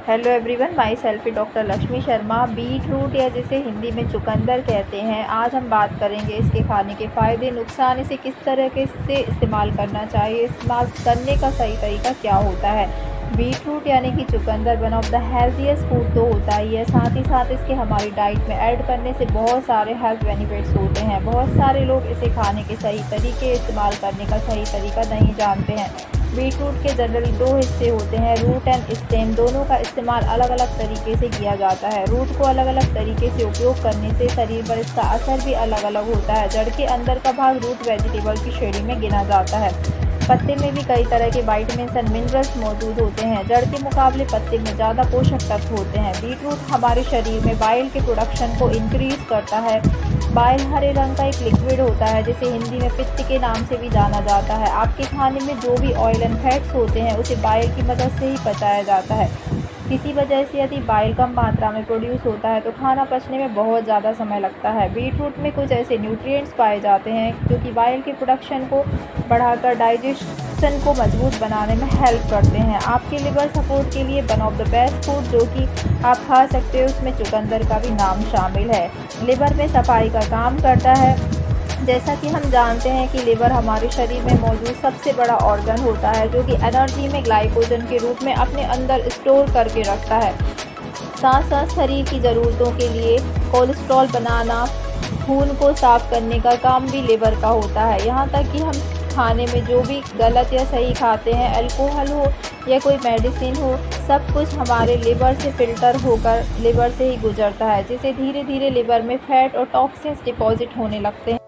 Hello everyone, myself doctor Lakshmi Sharma. Beet root या जिसे हिंदी में चुकंदर कहते हैं, आज हम बात करेंगे इसके खाने के फ़ायदे, नुकसान, इसे किस तरह के से इस्तेमाल करना चाहिए, इस्तेमाल करने का सही तरीका क्या होता है। बीट रूट यानी कि चुकंदर one of the healthiest food तो होता ही है, साथ ही साथ इसके हमारी डाइट में ऐड करने से बहुत सारे हेल्थ बेनिफिट्स होते हैं। बहुत सारे लोग इसे खाने के सही तरीके, इस्तेमाल करने का सही तरीका नहीं जानते हैं। बीट रूट के जनरली दो हिस्से होते हैं, रूट एंड स्टेम। दोनों का इस्तेमाल अलग अलग तरीके से किया जाता है। रूट को अलग अलग तरीके से उपयोग करने से शरीर पर इसका असर भी अलग अलग होता है। जड़ के अंदर का भाग रूट वेजिटेबल की श्रेणी में गिना जाता है। पत्ते में भी कई तरह के विटामिन्स एंड मिनरल्स मौजूद होते हैं। जड़ के मुकाबले पत्ते में ज़्यादा पोषक तत्व होते हैं। बीट रूट हमारे शरीर में बाइल के प्रोडक्शन को इंक्रीज करता है। बाइल हरे रंग का एक लिक्विड होता है जिसे हिंदी में पित्त के नाम से भी जाना जाता है। आपके खाने में जो भी ऑयल एंड फैट्स होते हैं उसे बाइल की मदद से ही पचाया जाता है। किसी वजह से यदि बाइल कम मात्रा में प्रोड्यूस होता है तो खाना पचने में बहुत ज़्यादा समय लगता है। बीट रूट में कुछ ऐसे न्यूट्रिएंट्स पाए जाते हैं जो कि बाइल के प्रोडक्शन को बढ़ाकर डाइजेशन को मजबूत बनाने में हेल्प करते हैं। आपके लिवर सपोर्ट के लिए one of the best food जो कि आप खा सकते हो उसमें चुकंदर का भी नाम शामिल है। लिवर में सफाई का काम करता है। जैसा कि हम जानते हैं कि लिवर हमारे शरीर में मौजूद सबसे बड़ा ऑर्गन होता है जो कि एनर्जी में ग्लाइकोजन के रूप में अपने अंदर स्टोर करके रखता है। साथ साथ शरीर की ज़रूरतों के लिए कोलेस्ट्रॉल बनाना, खून को साफ करने का काम भी लिवर का होता है। यहाँ तक कि हम खाने में जो भी गलत या सही खाते हैं, अल्कोहल हो या कोई मेडिसिन हो, सब कुछ हमारे लिवर से फ़िल्टर होकर लिवर से ही गुजरता है, जिससे धीरे धीरे लिवर में फैट और टॉक्सिन्स डिपॉजिट होने लगते हैं।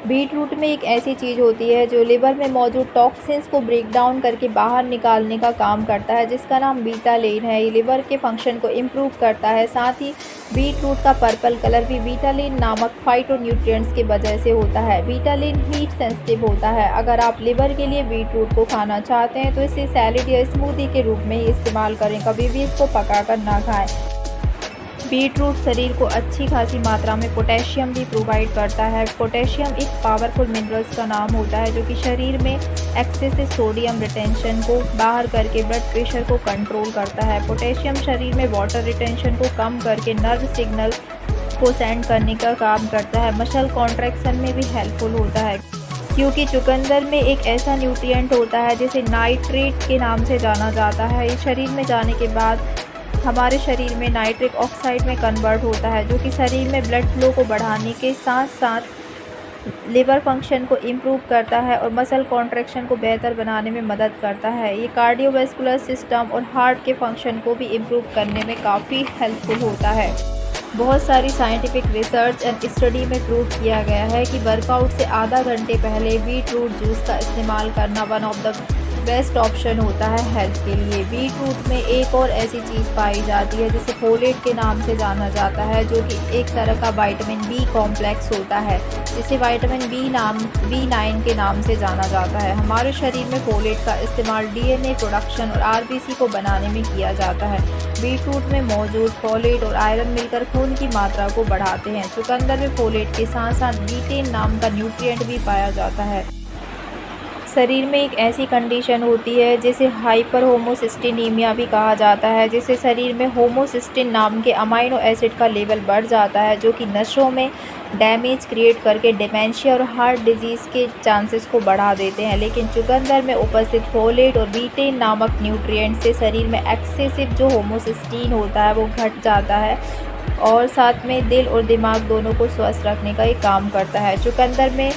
बीट रूट में एक ऐसी चीज़ होती है जो लिवर में मौजूद टॉक्सिन्स को ब्रेक डाउन करके बाहर निकालने का काम करता है, जिसका नाम बीटालेन है। ये लिवर के फंक्शन को इम्प्रूव करता है। साथ ही बीट रूट का पर्पल कलर भी बीटालेन नामक फाइटोन्यूट्रिएंट्स की वजह से होता है। बीटालेन हीट सेंसिटिव होता है। अगर आप लिवर के लिए बीट रूट को खाना चाहते हैं तो इसे सैलेड या स्मूदी के रूप में ही इस्तेमाल करें, कभी भी इसको पकाकर ना खाएं। बीट रूट शरीर को अच्छी खासी मात्रा में पोटेशियम भी प्रोवाइड करता है। पोटेशियम एक पावरफुल मिनरल्स का नाम होता है जो कि शरीर में एक्सेसिव सोडियम रिटेंशन को बाहर करके ब्लड प्रेशर को कंट्रोल करता है। पोटेशियम शरीर में वाटर रिटेंशन को कम करके नर्व सिग्नल को सेंड करने का काम करता है। मसल कॉन्ट्रैक्शन में भी हेल्पफुल होता है क्योंकि चुकंदर में एक ऐसा न्यूट्रिएंट होता है जिसे नाइट्रेट के नाम से जाना जाता है। ये शरीर में जाने के बाद हमारे शरीर में नाइट्रिक ऑक्साइड में कन्वर्ट होता है जो कि शरीर में ब्लड फ्लो को बढ़ाने के साथ साथ लिवर फंक्शन को इम्प्रूव करता है और मसल कॉन्ट्रैक्शन को बेहतर बनाने में मदद करता है। ये कार्डियोवैस्कुलर सिस्टम और हार्ट के फंक्शन को भी इम्प्रूव करने में काफ़ी हेल्पफुल होता है। बहुत सारी साइंटिफिक रिसर्च एंड स्टडी में प्रूव किया गया है कि वर्कआउट से आधा घंटे पहले बीट रूट जूस का इस्तेमाल करना one of the best option होता है हेल्थ के लिए। बीट रूट में एक और ऐसी चीज़ पाई जाती है जिसे फोलेट के नाम से जाना जाता है जो कि एक तरह का विटामिन बी कॉम्प्लेक्स होता है जिसे विटामिन B9 के नाम से जाना जाता है। हमारे शरीर में फोलेट का इस्तेमाल DNA प्रोडक्शन और RBC को बनाने में किया जाता है। बीट रूट में मौजूद फोलेट और आयरन मिलकर खून की मात्रा को बढ़ाते हैं। चुकंदर में फोलेट के साथ साथ बीटेन नाम का न्यूट्रिएंट भी पाया जाता है। शरीर में एक ऐसी कंडीशन होती है जिसे हाइपर होमोसिस्टिनीमिया भी कहा जाता है, जिससे शरीर में होमोसिस्टिन नाम के अमाइनो एसिड का लेवल बढ़ जाता है जो कि नसों में डैमेज क्रिएट करके डिमेंशिया और हार्ट डिजीज़ के चांसेस को बढ़ा देते हैं। लेकिन चुकंदर में उपस्थित फोलेट और बीटेन नामक न्यूट्रिएंट से शरीर में एक्सेसिव जो होमोसिस्टीन होता है वो घट जाता है और साथ में दिल और दिमाग दोनों को स्वस्थ रखने का ये काम करता है। चुकंदर में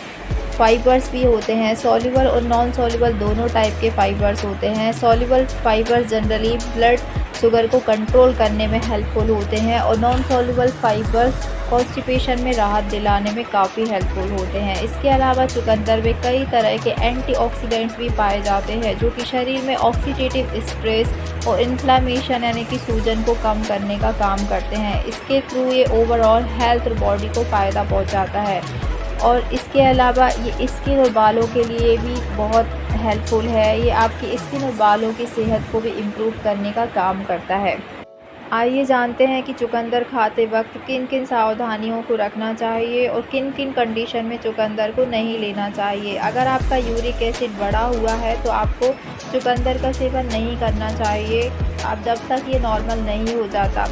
फाइबर्स भी होते हैं, सॉल्युबल और नॉन सॉल्युबल दोनों टाइप के फाइबर्स होते हैं। Soluble fibres generally blood sugar को कंट्रोल करने में हेल्पफुल होते हैं और नॉन सॉल्युबल फाइबर्स कॉन्स्टिपेशन में राहत दिलाने में काफ़ी हेल्पफुल होते हैं। इसके अलावा चुकंदर में कई तरह के एंटीऑक्सीडेंट्स भी पाए जाते हैं जो कि शरीर में ऑक्सीडेटिव स्ट्रेस और इन्फ्लामेशन यानी कि सूजन को कम करने का काम करते हैं। इसके थ्रू ये ओवरऑल हेल्थ और बॉडी को फ़ायदा पहुँचाता है और इसके अलावा ये स्किन और बालों के लिए भी बहुत हेल्पफुल है। ये आपकी स्किन और बालों की सेहत को भी इम्प्रूव करने का काम करता है। आइए जानते हैं कि चुकंदर खाते वक्त किन किन सावधानियों को रखना चाहिए और किन किन कंडीशन में चुकंदर को नहीं लेना चाहिए। अगर आपका यूरिक एसिड बढ़ा हुआ है तो आपको चुकंदर का सेवन नहीं करना चाहिए। आप जब तक ये नॉर्मल नहीं हो जाता।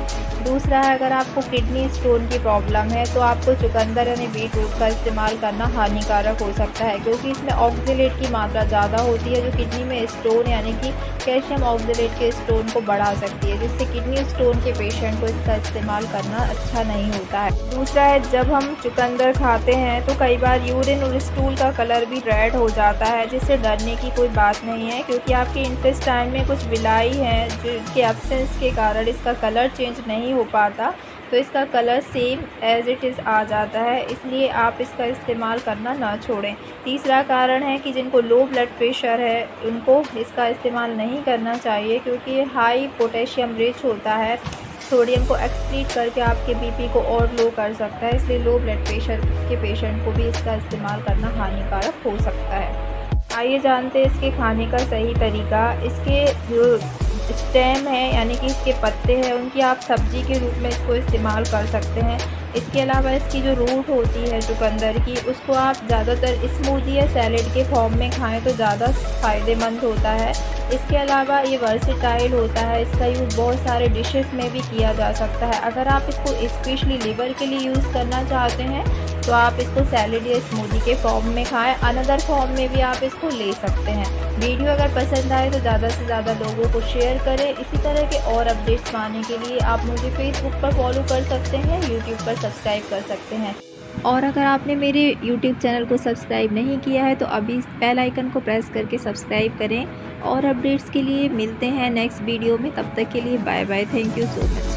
दूसरा है, अगर आपको किडनी स्टोन की प्रॉब्लम है तो आपको चुकंदर यानी बीट रूट का इस्तेमाल करना हानिकारक हो सकता है, क्योंकि इसमें ऑक्जेलेट की मात्रा ज़्यादा होती है जो किडनी में स्टोन यानी कि कैल्शियम ऑक्जेलेट के स्टोन को बढ़ा सकती है, जिससे किडनी स्टोन के पेशेंट को इसका इस्तेमाल करना अच्छा नहीं होता है। दूसरा है, जब हम चुकंदर खाते हैं तो कई बार यूरिन और स्टूल का कलर भी रेड हो जाता है, जिससे डरने की कोई बात नहीं है, क्योंकि आपके इंटेस्टाइन में कुछ विलाई हैं जिनके एब्सेंस के कारण इसका कलर चेंज नहीं हो पाता, तो इसका colour same as it is आ जाता है, इसलिए आप इसका इस्तेमाल करना ना छोड़ें। तीसरा कारण है कि जिनको लो ब्लड प्रेशर है उनको इसका इस्तेमाल नहीं करना चाहिए, क्योंकि ये हाई पोटेशियम रिच होता है, सोडियम को एक्सक्रीट करके आपके बीपी को और लो कर सकता है, इसलिए लो ब्लड प्रेशर के पेशेंट को भी इसका इस्तेमाल करना हानिकारक हो सकता है। आइए जानते हैं इसके खाने का सही तरीका। इसके जो स्टेम है यानी कि इसके पत्ते हैं उनकी आप सब्जी के रूप में इसको इस्तेमाल कर सकते हैं। इसके अलावा इसकी जो रूट होती है चुकंदर की, उसको आप ज़्यादातर स्मूदी या सैलेड के फॉर्म में खाएं तो ज़्यादा फ़ायदेमंद होता है। इसके अलावा ये वर्सेटाइल होता है, इसका यूज़ बहुत सारे डिशेस में भी किया जा सकता है। अगर आप इसको स्पेशली लिवर के लिए यूज़ करना चाहते हैं तो आप इसको सैलेड या स्मूदी के फॉर्म में खाएं, अनदर फॉर्म में भी आप इसको ले सकते हैं। वीडियो अगर पसंद आए तो ज़्यादा से ज़्यादा लोगों को शेयर करें। इसी तरह के और अपडेट्स पाने के लिए आप मुझे फेसबुक पर फॉलो कर सकते हैं, यूट्यूब पर सब्सक्राइब कर सकते हैं। और अगर आपने मेरे यूट्यूब चैनल को सब्सक्राइब नहीं किया है तो अभी बेल आइकन को प्रेस करके सब्सक्राइब करें। और अपडेट्स के लिए मिलते हैं नेक्स्ट वीडियो में, तब तक के लिए bye bye. Thank you so much.